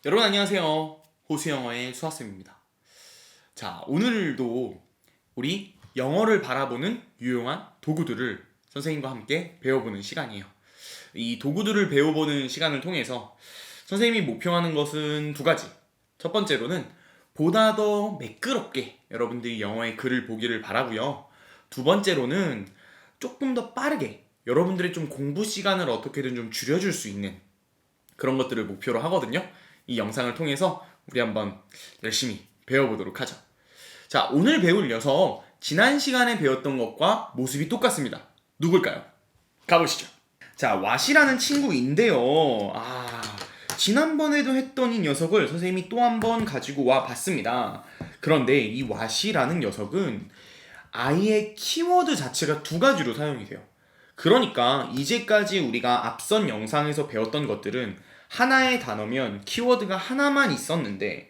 여러분 안녕하세요. 호수영어의 수아쌤입니다. 자, 오늘도 우리 영어를 바라보는 유용한 도구들을 선생님과 함께 배워보는 시간이에요. 이 도구들을 배워보는 시간을 통해서 선생님이 목표하는 것은 두 가지. 첫 번째로는 보다 더 매끄럽게 여러분들이 영어의 글을 보기를 바라고요. 두 번째로는 조금 더 빠르게 여러분들의 좀 공부 시간을 어떻게든 좀 줄여줄 수 있는 그런 것들을 목표로 하거든요. 이 영상을 통해서 우리 한번 열심히 배워보도록 하죠. 자, 오늘 배울 녀석 지난 시간에 배웠던 것과 모습이 똑같습니다. 누굴까요? 가보시죠. 자, 왓이라는 친구인데요. 지난번에도 했던 이 녀석을 선생님이 또 한 번 가지고 와 봤습니다. 그런데 이 왓이라는 녀석은 아예 키워드 자체가 두 가지로 사용이 돼요. 그러니까 이제까지 우리가 앞선 영상에서 배웠던 것들은 하나의 단어면 키워드가 하나만 있었는데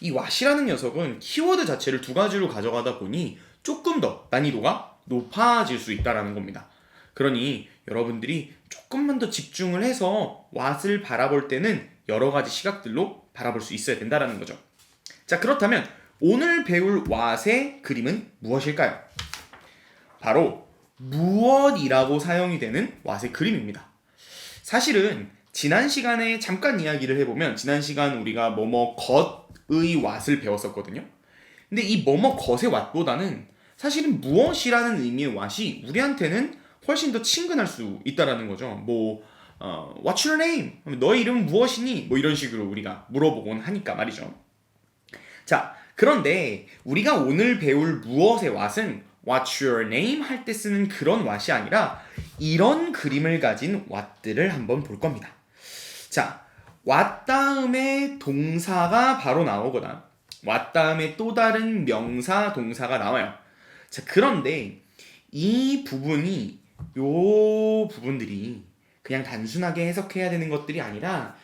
이 왓이라는 녀석은 키워드 자체를 두 가지로 가져가다 보니 조금 더 난이도가 높아질 수 있다는 겁니다. 그러니 여러분들이 조금만 더 집중을 해서 왓을 바라볼 때는 여러 가지 시각들로 바라볼 수 있어야 된다는 거죠. 자, 그렇다면 오늘 배울 왓의 그림은 무엇일까요? 바로 무엇이라고 사용이 되는 왓의 그림입니다. 사실은 지난 시간에 잠깐 이야기를 해보면 지난 시간 우리가 뭐뭐 것의 왓을 배웠었거든요. 근데 이 뭐뭐 것의 왓보다는 사실은 무엇이라는 의미의 왓이 우리한테는 훨씬 더 친근할 수 있다라는 거죠. What's your name? 너의 이름은 무엇이니? 뭐 이런 식으로 우리가 물어보곤 하니까 말이죠. 자, 그런데 우리가 오늘 배울 무엇의 왓은 What's your name? 할 때 쓰는 그런 왓이 아니라 이런 그림을 가진 왓들을 한번 볼 겁니다. 자, what 다음에 동사가 바로 나오거나 what 다음에 또 다른 명사, 동사가 나와요. 자, 그런데 이 부분이 요 부분들이 그냥 단순하게 해석해야 되는 것들이 아니라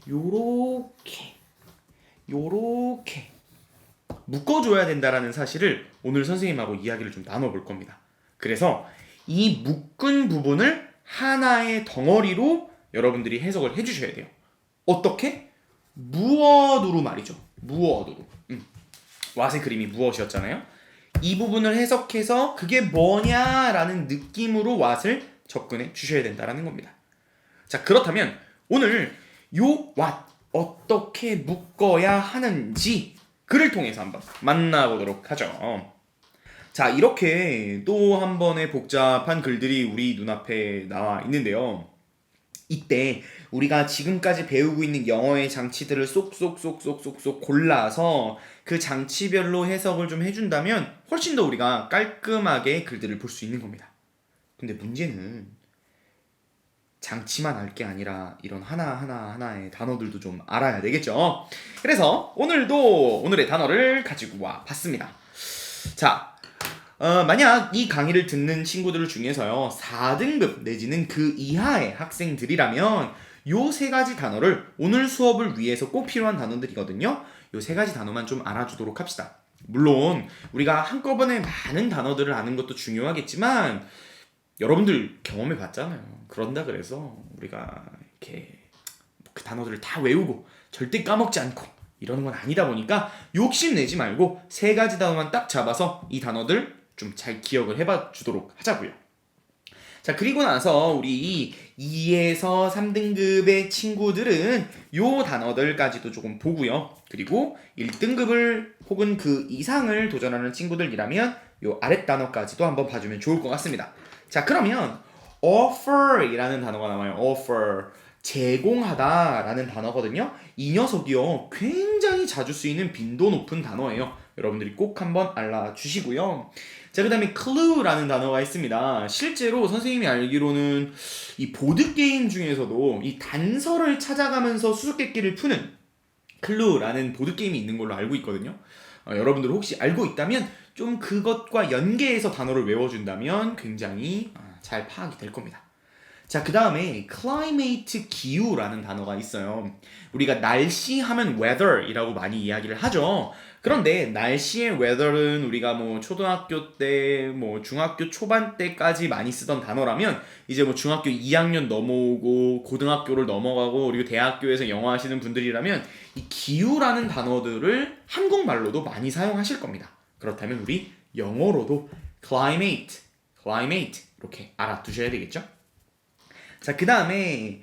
요렇게 묶어줘야 된다라는 사실을 오늘 선생님하고 이야기를 좀 나눠볼 겁니다. 그래서 이 묶은 부분을 하나의 덩어리로 여러분들이 해석을 해주셔야 돼요. 어떻게? 무엇으로 말이죠. 무엇으로. 왓의 그림이 무엇이었잖아요. 이 부분을 해석해서 그게 뭐냐라는 느낌으로 왓을 접근해 주셔야 된다는 겁니다. 자, 그렇다면 오늘 요 왓 어떻게 묶어야 하는지 글을 통해서 한번 만나보도록 하죠. 자, 이렇게 또 한 번의 복잡한 글들이 우리 눈앞에 나와 있는데요. 이때 우리가 지금까지 배우고 있는 영어의 장치들을 쏙쏙쏙쏙쏙쏙 골라서 그 장치별로 해석을 좀 해준다면 훨씬 더 우리가 깔끔하게 글들을 볼 수 있는 겁니다. 근데 문제는 장치만 알 게 아니라 이런 하나의 단어들도 좀 알아야 되겠죠. 그래서 오늘의 단어를 가지고 와 봤습니다. 자, 만약 이 강의를 듣는 친구들 중에서요 4등급 내지는 그 이하의 학생들이라면 요 세 가지 단어를 오늘 수업을 위해서 꼭 필요한 단어들이거든요. 요 세 가지 단어만 좀 알아주도록 합시다. 물론 우리가 한꺼번에 많은 단어들을 아는 것도 중요하겠지만 여러분들 경험해 봤잖아요. 그런다 그래서 우리가 이렇게 그 단어들을 다 외우고 절대 까먹지 않고 이러는 건 아니다 보니까 욕심내지 말고 세 가지 단어만 딱 잡아서 이 단어들 좀 잘 기억을 해봐 주도록 하자고요. 자, 그리고 나서 우리 2에서 3등급의 친구들은 요 단어들까지도 조금 보고요. 그리고 1등급을 혹은 그 이상을 도전하는 친구들이라면 요 아랫 단어까지도 한번 봐주면 좋을 것 같습니다. 자, 그러면 offer이라는 단어가 나와요. offer, 제공하다라는 단어거든요. 이 녀석이요 굉장히 자주 쓰이는 빈도 높은 단어예요. 여러분들이 꼭 한번 알아주시고요. 자, 그 다음에 clue라는 단어가 있습니다. 실제로 선생님이 알기로는 이 보드게임 중에서도 이 단서를 찾아가면서 수수께끼를 푸는 clue라는 보드게임이 있는 걸로 알고 있거든요. 여러분들 혹시 알고 있다면 좀 그것과 연계해서 단어를 외워준다면 굉장히 잘 파악이 될 겁니다. 자, 그 다음에 climate 기후라는 단어가 있어요. 우리가 날씨 하면 weather이라고 많이 이야기를 하죠. 그런데 날씨의 weather는 우리가 뭐 초등학교 때, 뭐 중학교 초반 때까지 많이 쓰던 단어라면 이제 뭐 중학교 2학년 넘어오고 고등학교를 넘어가고 그리고 대학교에서 영어 하시는 분들이라면 이 기후라는 단어들을 한국말로도 많이 사용하실 겁니다. 그렇다면 우리 영어로도 climate 이렇게 알아두셔야 되겠죠? 자, 그 다음에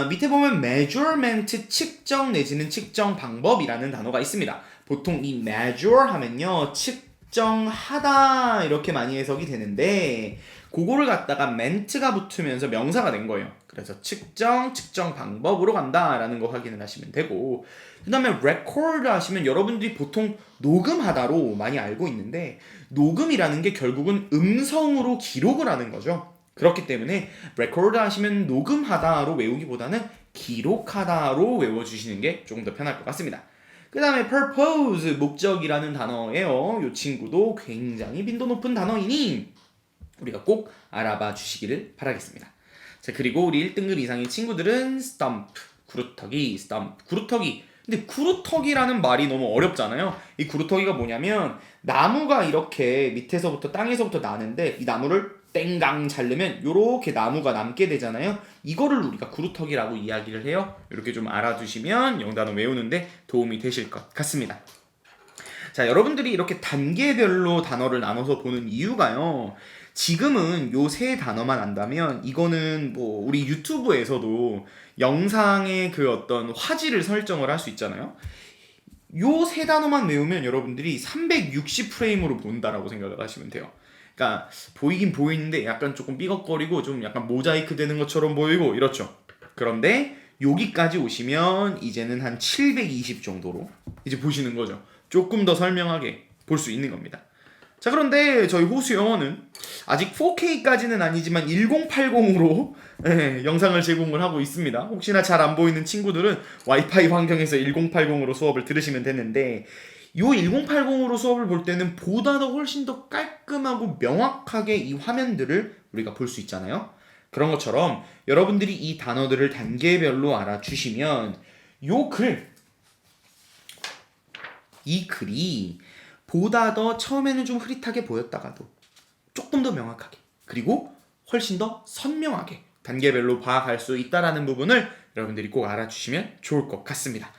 밑에 보면 measurement 측정 내지는 측정 방법이라는 단어가 있습니다. 보통 이 measure 하면요 측정하다 이렇게 많이 해석이 되는데 그거를 갖다가 ment가 붙으면서 명사가 된 거예요. 그래서 측정 방법으로 간다라는 거 확인을 하시면 되고 그 다음에 record 하시면 여러분들이 보통 녹음하다로 많이 알고 있는데 녹음이라는 게 결국은 음성으로 기록을 하는 거죠. 그렇기 때문에 record 하시면 녹음하다로 외우기보다는 기록하다로 외워주시는 게 조금 더 편할 것 같습니다. 그 다음에 purpose, 목적이라는 단어예요. 이 친구도 굉장히 빈도 높은 단어이니 우리가 꼭 알아봐 주시기를 바라겠습니다. 자, 그리고 우리 1등급 이상의 친구들은 stump, 구루터기, 근데 구루터기라는 말이 너무 어렵잖아요. 이 구루터기가 뭐냐면 나무가 이렇게 밑에서부터 땅에서부터 나는데 이 나무를 땡강 자르면 이렇게 나무가 남게 되잖아요. 이거를 우리가 구루터기라고 이야기를 해요. 이렇게 좀 알아두시면 영단어 외우는데 도움이 되실 것 같습니다. 자, 여러분들이 이렇게 단계별로 단어를 나눠서 보는 이유가요. 지금은 요 세 단어만 안다면 이거는 뭐 우리 유튜브에서도 영상의 그 어떤 화질을 설정을 할 수 있잖아요. 요 세 단어만 외우면 여러분들이 360프레임으로 본다라고 생각을 하시면 돼요. 그러니까 보이긴 보이는데 약간 조금 삐걱거리고 좀 약간 모자이크 되는 것처럼 보이고 이렇죠. 그런데 여기까지 오시면 이제는 한 720 정도로 이제 보시는 거죠. 조금 더 설명하게 볼 수 있는 겁니다. 자, 그런데 저희 호수 영어는 아직 4K까지는 아니지만 1080으로 영상을 제공을 하고 있습니다. 혹시나 잘 안 보이는 친구들은 와이파이 환경에서 1080으로 수업을 들으시면 되는데 요 1080으로 수업을 볼 때는 보다 더 훨씬 더 깔끔하고 명확하게 이 화면들을 우리가 볼 수 있잖아요. 그런 것처럼 여러분들이 이 단어들을 단계별로 알아주시면 이 글이 보다 더 처음에는 좀 흐릿하게 보였다가도 조금 더 명확하게 그리고 훨씬 더 선명하게 단계별로 봐갈 수 있다는 부분을 여러분들이 꼭 알아주시면 좋을 것 같습니다.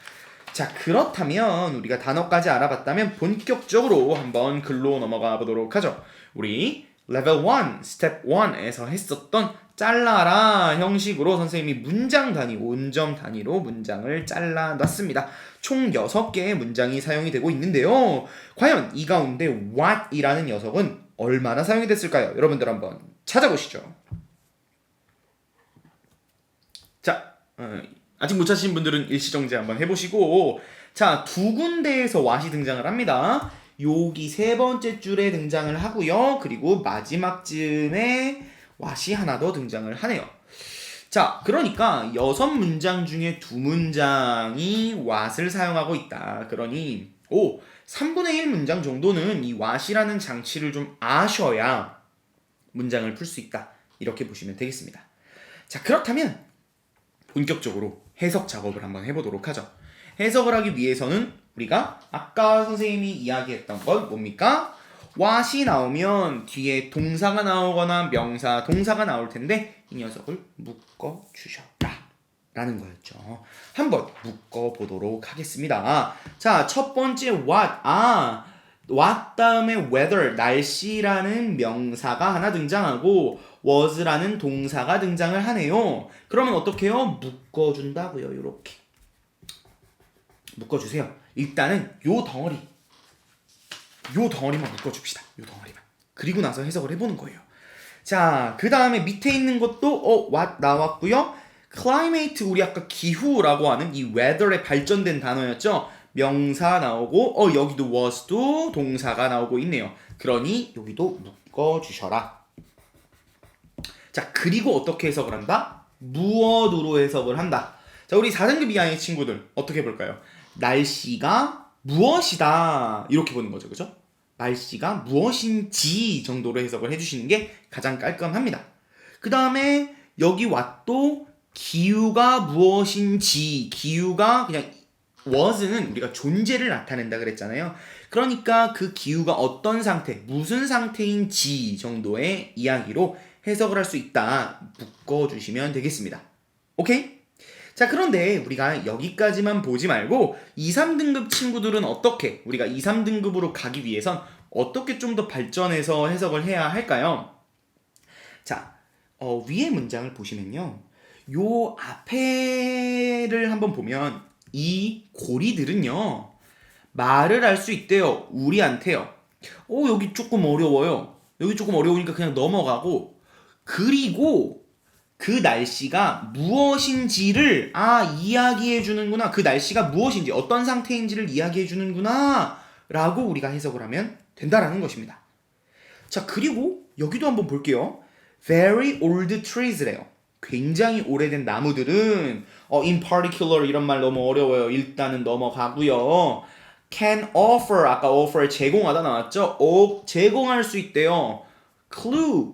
자, 그렇다면 우리가 단어까지 알아봤다면 본격적으로 한번 글로 넘어가 보도록 하죠. 우리 레벨 1, 스텝 1에서 했었던 잘라라 형식으로 선생님이 문장 단위, 온점 단위로 문장을 잘라놨습니다. 총 6개의 문장이 사용이 되고 있는데요. 과연 이 가운데 what이라는 녀석은 얼마나 사용이 됐을까요? 여러분들 한번 찾아보시죠. 자, 아직 못 찾으신 분들은 일시정지 한번 해보시고 자, 2군데에서 what이 등장을 합니다. 여기 3번째 줄에 등장을 하고요. 그리고 마지막 즈음에 what이 하나 더 등장을 하네요. 자, 그러니까 6문장 중에 2문장이 what을 사용하고 있다. 그러니 3분의 1 문장 정도는 이 what이라는 장치를 좀 아셔야 문장을 풀 수 있다. 이렇게 보시면 되겠습니다. 자, 그렇다면 본격적으로 해석 작업을 한번 해보도록 하죠. 해석을 하기 위해서는 우리가 아까 선생님이 이야기했던 건 뭡니까? what이 나오면 뒤에 동사가 나오거나 명사, 동사가 나올 텐데 이 녀석을 묶어주셔라 라는 거였죠. 한번 묶어보도록 하겠습니다. 자, 첫 번째 what. what 다음에 weather, 날씨라는 명사가 하나 등장하고 was라는 동사가 등장을 하네요. 그러면 어떻게 해요? 묶어준다고요. 이렇게 묶어주세요. 일단은 요 덩어리만 묶어줍시다. 요 덩어리만. 그리고 나서 해석을 해보는 거예요. 자, 그 다음에 밑에 있는 것도 what 나왔고요. climate, 우리 아까 기후라고 하는 이 weather에 발전된 단어였죠. 명사 나오고 여기도 was도 동사가 나오고 있네요. 그러니 여기도 묶어주셔라. 자, 그리고 어떻게 해석을 한다? 무엇으로 해석을 한다. 자, 우리 4등급 이하의 친구들 어떻게 볼까요? 날씨가 무엇이다 이렇게 보는 거죠. 그죠? 날씨가 무엇인지 정도로 해석을 해주시는 게 가장 깔끔합니다. 그 다음에 여기 what도 기후가 무엇인지, 기후가 그냥 was는 우리가 존재를 나타낸다 그랬잖아요. 그러니까 그 기후가 어떤 상태, 무슨 상태인지 정도의 이야기로 해석을 할 수 있다. 묶어주시면 되겠습니다. 오케이? 자, 그런데 우리가 여기까지만 보지 말고 2, 3등급 친구들은 어떻게, 우리가 2, 3등급으로 가기 위해선 어떻게 좀 더 발전해서 해석을 해야 할까요? 자, 위의 문장을 보시면요. 요 앞에를 한번 보면 이 고리들은요. 말을 할 수 있대요. 우리한테요. 여기 조금 어려워요. 여기 조금 어려우니까 그냥 넘어가고, 그리고 그 날씨가 무엇인지를 이야기해 주는구나. 그 날씨가 무엇인지, 어떤 상태인지를 이야기해 주는구나 라고 우리가 해석을 하면 된다라는 것입니다. 자, 그리고 여기도 한번 볼게요. Very old trees래요. 굉장히 오래된 나무들은 in particular 이런 말 너무 어려워요. 일단은 넘어가고요. can offer, 아까 offer 제공하다 나왔죠? 제공할 수 있대요. clue,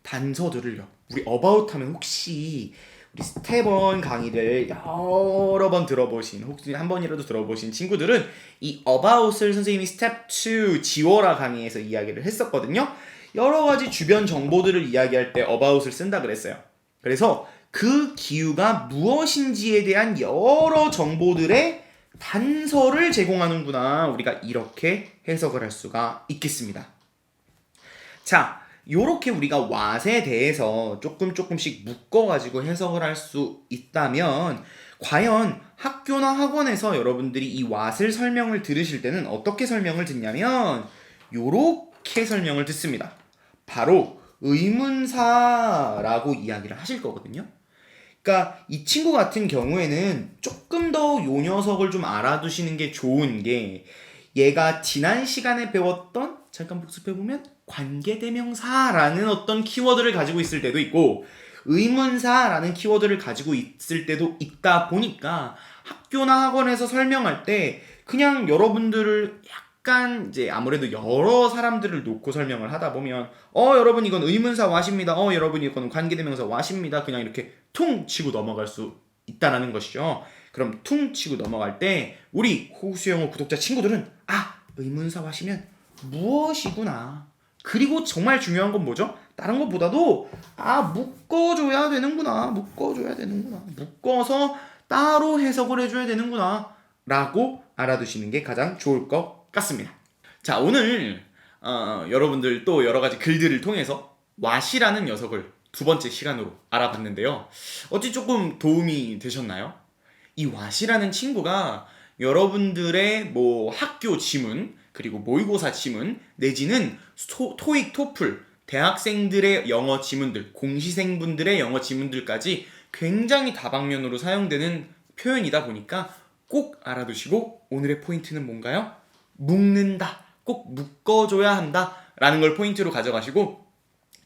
단서들을요. 우리 about 하면 혹시 우리 스텝1 강의를 여러 번 들어보신, 혹시 한 번이라도 들어보신 친구들은 이 about을 선생님이 스텝2 지워라 강의에서 이야기를 했었거든요. 여러 가지 주변 정보들을 이야기할 때 about을 쓴다 그랬어요. 그래서 그 기후가 무엇인지에 대한 여러 정보들의 단서를 제공하는구나. 우리가 이렇게 해석을 할 수가 있겠습니다. 자, 요렇게 우리가 what에 대해서 조금씩 묶어가지고 해석을 할 수 있다면 과연 학교나 학원에서 여러분들이 이 what을 설명을 들으실 때는 어떻게 설명을 듣냐면 요렇게 설명을 듣습니다. 바로 의문사라고 이야기를 하실 거거든요. 그러니까 이 친구 같은 경우에는 조금 더 요 녀석을 좀 알아두시는 게 좋은 게, 얘가 지난 시간에 배웠던, 잠깐 복습해보면 관계대명사라는 어떤 키워드를 가지고 있을 때도 있고 의문사라는 키워드를 가지고 있을 때도 있다 보니까 학교나 학원에서 설명할 때 그냥 여러분들을 약간 이제 아무래도 여러 사람들을 놓고 설명을 하다 보면 여러분 이건 의문사 what입니다. 여러분 이건 관계대명사 what입니다. 그냥 이렇게 퉁 치고 넘어갈 수 있다라는 것이죠. 그럼 퉁 치고 넘어갈 때 우리 호수영어 구독자 친구들은 의문사 what이면 무엇이구나. 그리고 정말 중요한 건 뭐죠? 다른 것보다도 묶어줘야 되는구나. 묶어서 따로 해석을 해줘야 되는구나 라고 알아두시는 게 가장 좋을 것 같습니다. 자, 오늘 여러분들 또 여러 가지 글들을 통해서 what이라는 녀석을 두 번째 시간으로 알아봤는데요. 어찌 조금 도움이 되셨나요? 이 what이라는 친구가 여러분들의 학교 지문, 그리고 모의고사 지문, 내지는 토익, 토플, 대학생들의 영어 지문들, 공시생분들의 영어 지문들까지 굉장히 다방면으로 사용되는 표현이다 보니까 꼭 알아두시고, 오늘의 포인트는 뭔가요? 묶는다. 꼭 묶어줘야 한다 라는 걸 포인트로 가져가시고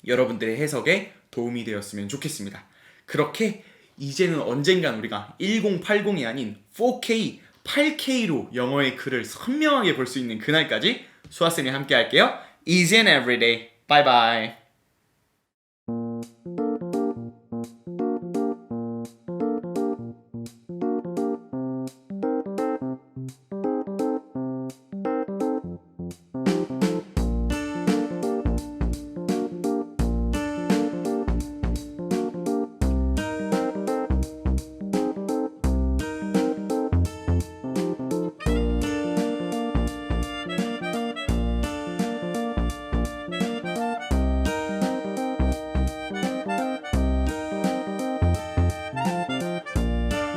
여러분들의 해석에 도움이 되었으면 좋겠습니다. 그렇게 이제는 언젠간 우리가 1080이 아닌 4K, 8K로 영어의 글을 선명하게 볼 수 있는 그날까지 수아쌤이 함께 할게요. Easy and everyday. Bye bye.